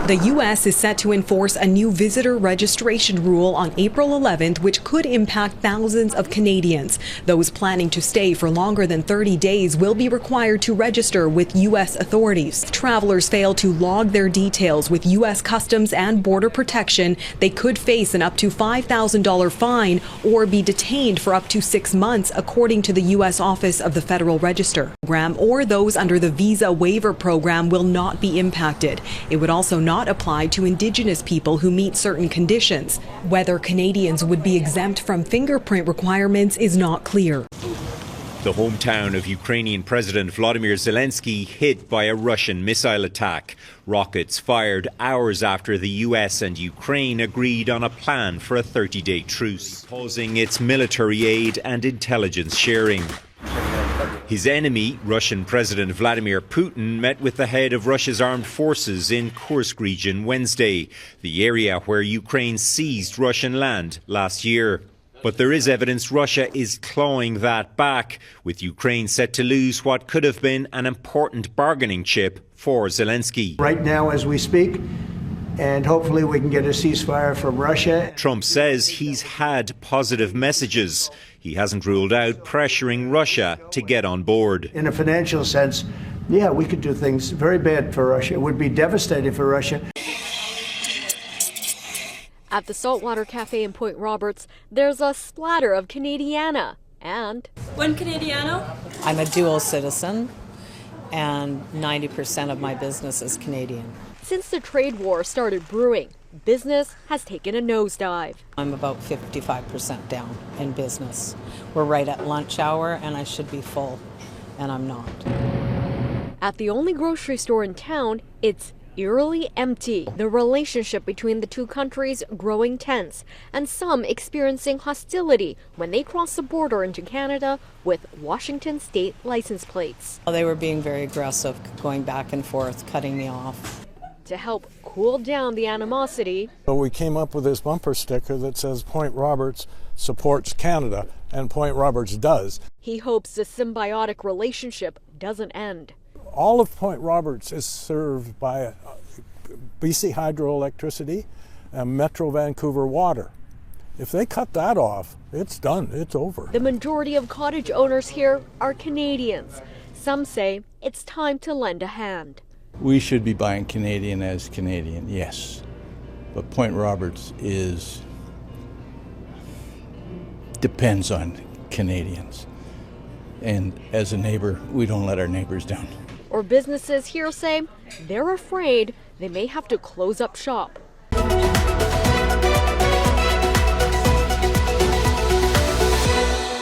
The U.S. is set to enforce a new visitor registration rule on April 11th, which could impact thousands of Canadians. Those planning to stay for longer than 30 days will be required to register with U.S. authorities. If travelers fail to log their details with U.S. Customs and Border Protection, they could face an up to $5,000 fine or be detained for up to 6 months, according to the U.S. Office of the Federal Register. Or those under the Visa Waiver Program will not be impacted. It would also not apply to Indigenous people who meet certain conditions. Whether Canadians would be exempt from fingerprint requirements is not clear. The hometown of Ukrainian President Volodymyr Zelensky hit by a Russian missile attack. Rockets fired hours after the US and Ukraine agreed on a plan for a 30-day truce, pausing its military aid and intelligence sharing. His enemy, Russian President Vladimir Putin, met with the head of Russia's armed forces in Kursk region Wednesday, the area where Ukraine seized Russian land last year. But there is evidence Russia is clawing that back, with Ukraine set to lose what could have been an important bargaining chip for Zelensky. Right now, as we speak, and hopefully we can get a ceasefire from Russia. Trump says he's had positive messages. He hasn't ruled out pressuring Russia to get on board. In a financial sense, yeah, we could do things very bad for Russia. It would be devastating for Russia. At the Saltwater Cafe in Point Roberts, there's a splatter of Canadiana and... One Canadiano? I'm a dual citizen, and 90% of my business is Canadian. Since the trade war started brewing, business has taken a nosedive. I'm about 55% down in business. We're right at lunch hour, and I should be full, and I'm not. At the only grocery store in town, it's eerily empty. The relationship between the two countries growing tense, and some experiencing hostility when they cross the border into Canada with Washington state license plates. They were being very aggressive, going back and forth, cutting me off. To help cool down the animosity, so we came up with this bumper sticker that says Point Roberts supports Canada, and Point Roberts does. He hopes the symbiotic relationship doesn't end. All of Point Roberts is served by BC Hydroelectricity and Metro Vancouver Water. If they cut that off, it's done, it's over. The majority of cottage owners here are Canadians. Some say it's time to lend a hand. We should be buying Canadian as Canadian, yes. But Point Roberts depends on Canadians. And as a neighbor, we don't let our neighbors down. Or businesses here say they're afraid they may have to close up shop.